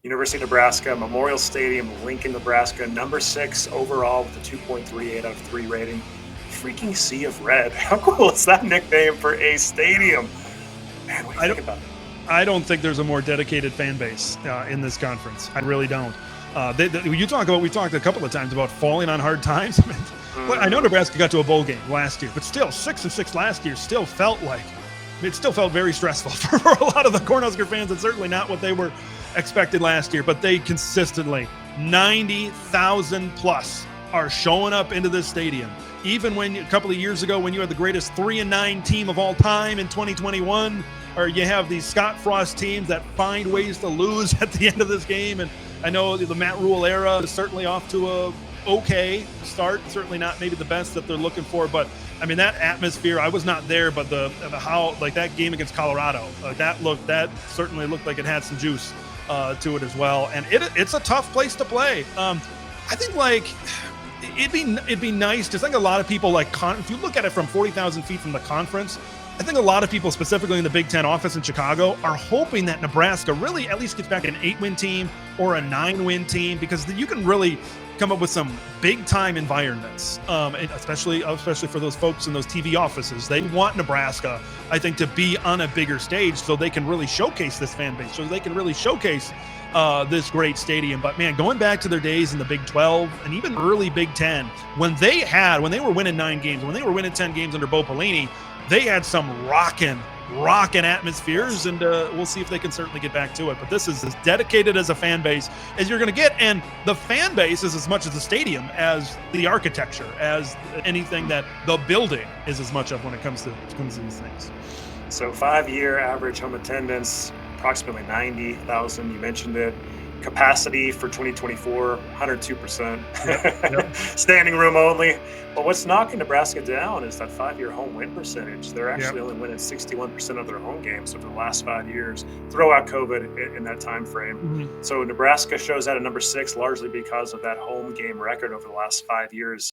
University of Nebraska, Memorial Stadium, Lincoln, Nebraska, number 6 overall with a 2.38 out of 3 rating. Freaking Sea of Red. How cool is that nickname for a stadium? Man, what do you I think don't, about it? I don't think there's a more dedicated fan base in this conference. I really don't. We talked a couple of times about falling on hard times. I know Nebraska got to a bowl game last year, but still 6-6 last year still felt very stressful for a lot of the Cornhusker fans, and certainly not what they were expected last year. But they consistently 90,000 plus are showing up into this stadium. Even when a couple of years ago, when you had the greatest 3-9 team of all time in 2021, or you have these Scott Frost teams that find ways to lose at the end of this game. And I know the Matt Rule era is certainly off to a okay start, certainly not maybe the best that they're looking for, but I mean, that atmosphere, I was not there, but that game against Colorado, that certainly looked like it had some juice to it as well. And it's a tough place to play. I think it'd be nice, because I think a lot of people if you look at it from 40,000 feet from the conference, I think a lot of people, specifically in the Big Ten office in Chicago, are hoping that Nebraska really at least gets back an 8-win team or a 9-win team, because you can really come up with some big-time environments, and especially for those folks in those TV offices. They want Nebraska, I think, to be on a bigger stage so they can really showcase this fan base, so they can really showcase this great stadium. But man, going back to their days in the Big 12 and even early Big 10, when they were winning 9 games, when they were winning 10 games under Bo Pelini, they had some rockin' atmospheres, and we'll see if they can certainly get back to it. But this is as dedicated as a fan base as you're going to get, and the fan base is as much as the stadium as the architecture, as anything that the building is as much of when it comes to these things. So 5-year average home attendance, approximately 90,000. You mentioned it. Capacity for 2024, 102%. Yep. Standing room only. But what's knocking Nebraska down is that 5-year home win percentage. They're actually only winning 61% of their home games over the last 5 years. Throw out COVID in that time frame. Mm-hmm. So Nebraska shows out at number 6 largely because of that home game record over the last 5 years.